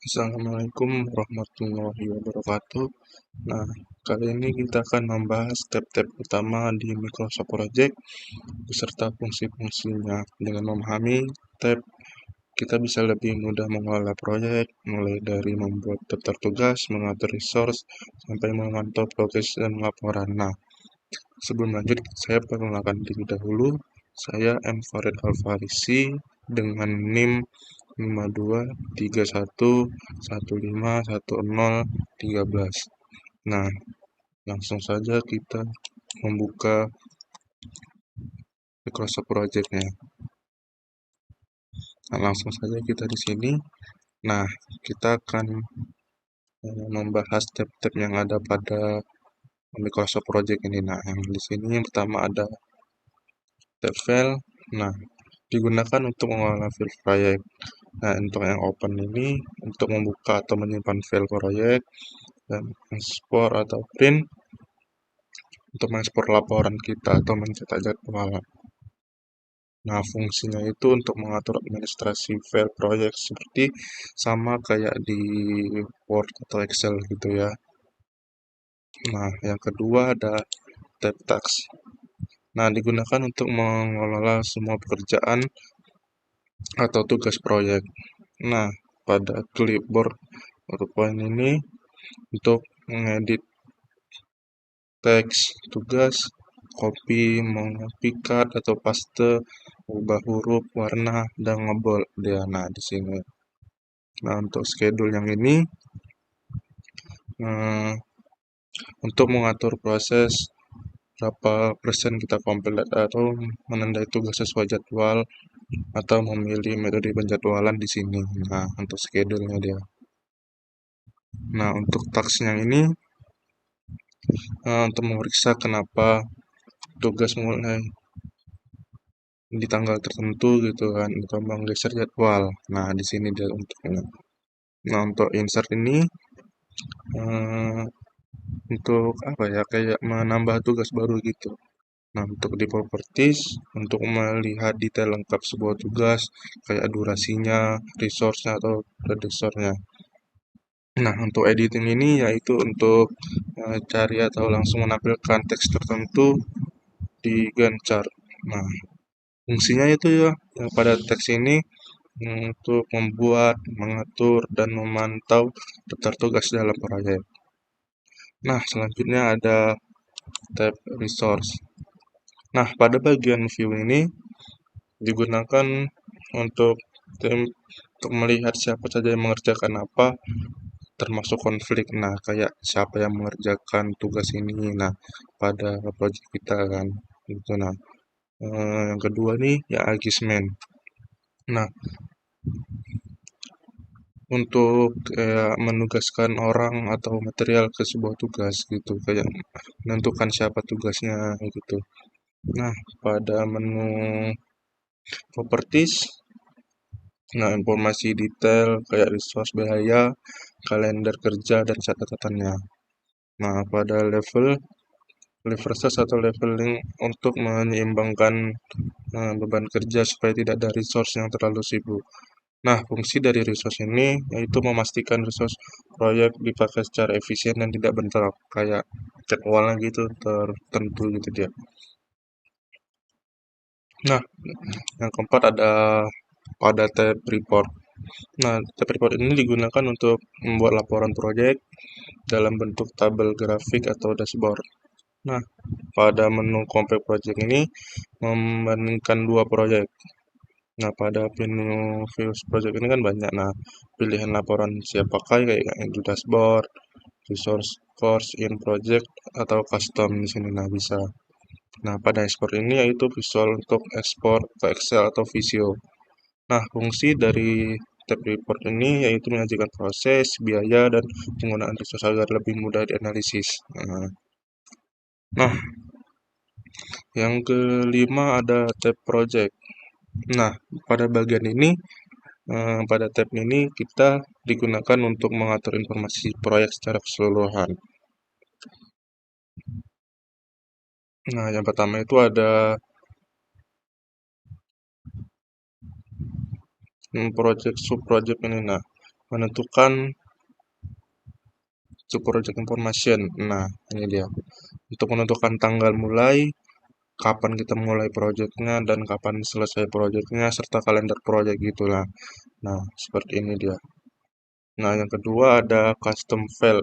Assalamualaikum warahmatullahi wabarakatuh. Nah, kali ini kita akan membahas tab-tab utama di Microsoft Project beserta fungsi-fungsinya. Dengan memahami tab, kita bisa lebih mudah mengelola proyek, mulai dari membuat daftar tugas, mengatur resource, sampai memantau progres dan laporan. Nah, sebelum lanjut, saya perkenalkan diri dahulu. Saya M. Farid Alfarisi dengan NIM 5231151013. Nah, langsung saja kita membuka Microsoft Project-nya. Nah, langsung saja kita di sini. Nah, kita akan membahas tab-tab yang ada pada Microsoft Project ini. Nah, yang di sini yang pertama ada tab file. Nah, digunakan untuk mengolah file proyek. Nah, untuk yang open ini untuk membuka atau menyimpan file proyek, dan ekspor atau print untuk mengekspor laporan kita atau mencetak jadwal. Nah, fungsinya itu untuk mengatur administrasi file proyek seperti sama kayak di Word atau Excel gitu ya. Nah, yang kedua ada tab tasks. Nah, digunakan untuk mengelola semua pekerjaan atau tugas proyek. Nah, pada clipboard PowerPoint ini untuk mengedit teks tugas, copy, mengcopy cut atau paste, ubah huruf, warna, dan ngebold dia. Nah, di sini. Nah, untuk schedule yang ini untuk mengatur proses berapa persen kita komplit atau menandai tugas sesuai jadwal atau memilih metode penjadwalan di sini. Nah, untuk schedule-nya dia. Nah, untuk task yang ini untuk memeriksa kenapa tugas mulai di tanggal tertentu gitu kan atau menggeser jadwal. Nah, di sini dia untuknya. Nah, untuk insert ini untuk apa ya, kayak menambah tugas baru gitu. Nah, untuk di properties untuk melihat detail lengkap sebuah tugas kayak durasinya, resource-nya atau prediktornya. Nah, untuk editing ini yaitu untuk cari atau langsung menampilkan teks tertentu di Gantt chart. Nah, fungsinya itu ya yang pada teks ini untuk membuat, mengatur, dan memantau daftar tugas dalam proyek. Nah, selanjutnya ada tab resource. Nah, pada bagian view ini digunakan untuk untuk melihat siapa saja yang mengerjakan apa, termasuk konflik. Nah, kayak siapa yang mengerjakan tugas ini. Nah, pada project kita kan. Gitu. Nah, yang kedua nih ya achievement. Nah, untuk menugaskan orang atau material ke sebuah tugas gitu, kayak menentukan siapa tugasnya gitu. Nah, pada menu properties, nah informasi detail kayak resource biaya, kalender kerja dan catatannya. Nah, pada level resource atau leveling untuk menyeimbangkan beban kerja supaya tidak ada resource yang terlalu sibuk. Nah, fungsi dari resource ini yaitu memastikan resource proyek dipakai secara efisien dan tidak bentrok, kayak jadwalnya gitu tertentu gitu dia. Nah, yang keempat ada pada tab report. Nah, tab report ini digunakan untuk membuat laporan proyek dalam bentuk tabel grafik atau dashboard. Nah, pada menu compare project ini membandingkan dua proyek. Nah, pada menu views project ini kan banyak. Nah, pilihan laporan siap pakai kayak di dashboard, resource course in project atau custom di sini. Nah, bisa. Nah, pada ekspor ini yaitu visual untuk ekspor ke Excel atau Visio. Nah, fungsi dari tab report ini yaitu menyajikan proses, biaya, dan penggunaan resource agar lebih mudah dianalisis. Nah, yang kelima ada tab project. Nah, pada bagian ini, pada tab ini kita digunakan untuk mengatur informasi proyek secara keseluruhan. Nah, yang pertama itu ada project sub project ini. Nah, menentukan to project information. Nah, ini dia. Untuk menentukan tanggal mulai, kapan kita mulai projectnya dan kapan selesai projectnya serta kalender project gitulah. Nah, seperti ini dia. Nah, yang kedua ada custom file.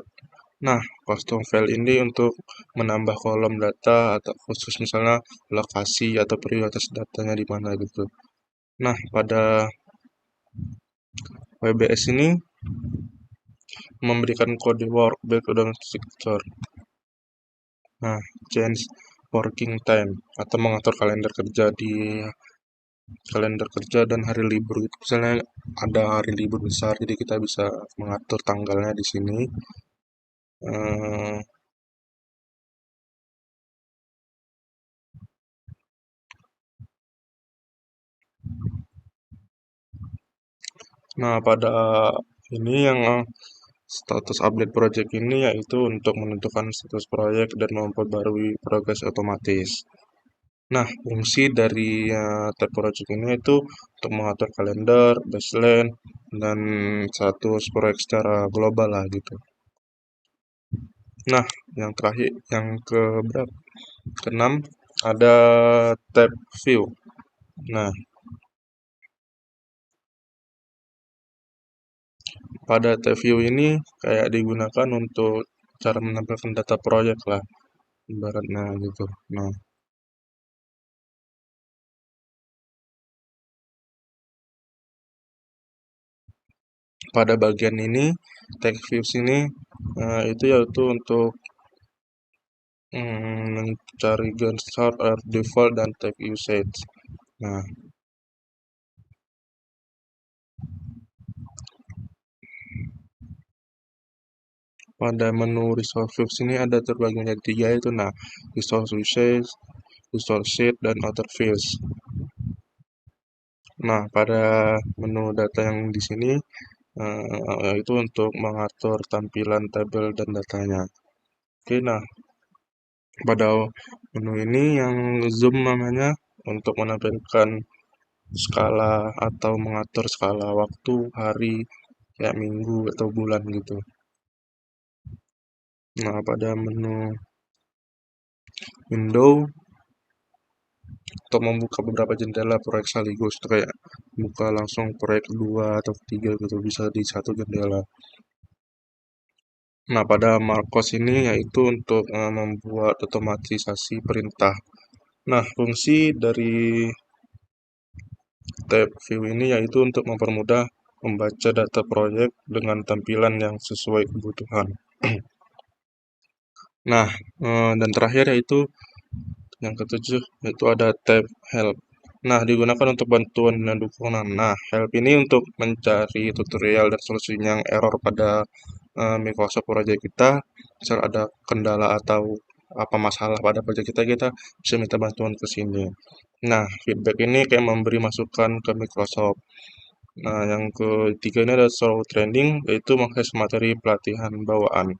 Nah, custom file ini untuk menambah kolom data atau khusus misalnya lokasi atau prioritas datanya di mana gitu. Nah, pada WBS ini memberikan kode work background structure. Nah, change working time atau mengatur kalender kerja dan hari libur gitu. Misalnya ada hari libur besar, jadi kita bisa mengatur tanggalnya di sini. Eh, Nah, pada ini yang status update project ini yaitu untuk menentukan status proyek dan memperbarui progres otomatis. Nah, fungsi dari tab project ini itu untuk mengatur kalender, baseline, dan status proyek secara global lah gitu. Nah, yang terakhir, yang ke berapa? Keenam, ada tab view. Nah, pada tab view ini kayak digunakan untuk cara menampilkan data proyek lah, ibaratnya gitu. Nah, pada bagian ini, text views ini itu yaitu untuk mencari start or default dan text usage. Nah, pada menu resource views ini ada terbagi menjadi tiga itu. Nah, resource usage, resource sheet, dan other fields. Nah, pada menu data yang di sini itu untuk mengatur tampilan tabel dan datanya. Oke, nah pada menu ini yang zoom namanya untuk menampilkan skala atau mengatur skala waktu, hari, kayak minggu atau bulan gitu. Nah, pada menu window untuk membuka beberapa jendela proyek sekaligus, itu kayak buka langsung proyek 2 atau 3 gitu, bisa di satu jendela. Nah, pada Marcos ini yaitu untuk membuat otomatisasi perintah. Nah, fungsi dari tab view ini yaitu untuk mempermudah membaca data proyek dengan tampilan yang sesuai kebutuhan. Nah, dan terakhir yaitu yang ketujuh yaitu ada tab help. Nah, digunakan untuk bantuan dan dukungan. Nah, help ini untuk mencari tutorial dan solusi yang error pada Microsoft Project kita. Misal ada kendala atau apa masalah pada project kita, kita bisa minta bantuan ke sini. Nah, feedback ini kayak memberi masukan ke Microsoft. Nah, yang ketiga ini ada show training, yaitu mengakses materi pelatihan bawaan.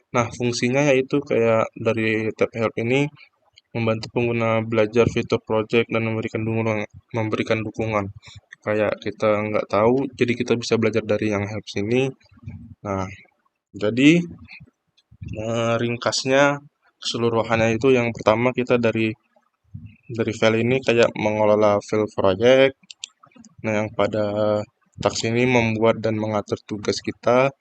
Nah, fungsinya yaitu kayak dari tab help ini membantu pengguna belajar fitur project dan memberikan dukungan. Kayak kita nggak tahu, jadi kita bisa belajar dari yang help sini. Nah, jadi ringkasnya keseluruhannya itu yang pertama kita dari file ini kayak mengelola file project. Nah, yang pada task ini membuat dan mengatur tugas kita.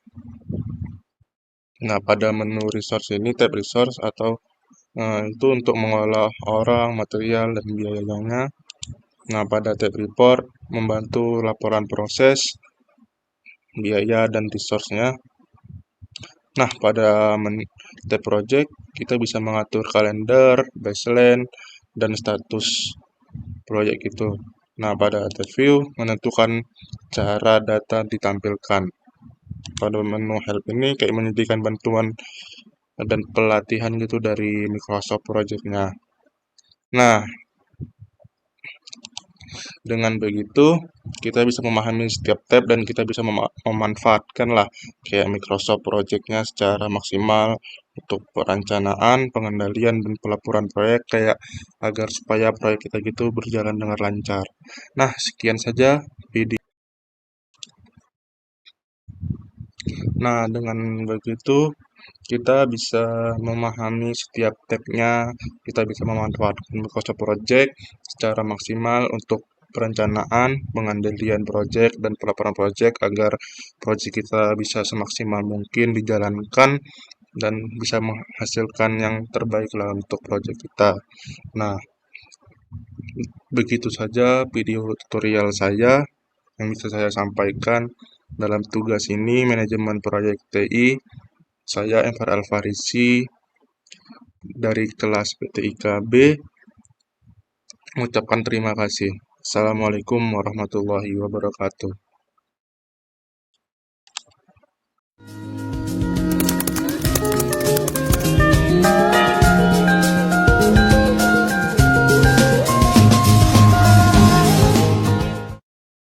Nah, pada menu resource ini, tab resource atau itu untuk mengolah orang, material, dan biayanya. Nah, pada tab report membantu laporan proses, biaya, dan resource-nya. Nah, pada tab project kita bisa mengatur kalender, baseline, dan status proyek itu. Nah, pada tab view menentukan cara data ditampilkan. Pada menu help ini kayak menyediakan bantuan dan pelatihan gitu dari Microsoft Project-nya. Nah, dengan begitu kita bisa memahami setiap tab dan kita bisa memanfaatkan lah kayak Microsoft Project-nya secara maksimal untuk perencanaan, pengendalian, dan pelaporan proyek kayak agar supaya proyek kita gitu berjalan dengan lancar. Nah, sekian saja video. Nah, dengan begitu kita bisa memahami setiap tabnya, kita bisa memanfaatkan Microsoft Project secara maksimal untuk perencanaan, pengendalian project, dan pelaporan project agar project kita bisa semaksimal mungkin dijalankan dan bisa menghasilkan yang terbaik lah untuk project kita. Nah, begitu saja video tutorial saya yang bisa saya sampaikan dalam tugas ini manajemen proyek TI. Saya Enver Alfarisi dari kelas PTIKB mengucapkan terima kasih. Assalamualaikum warahmatullahi wabarakatuh.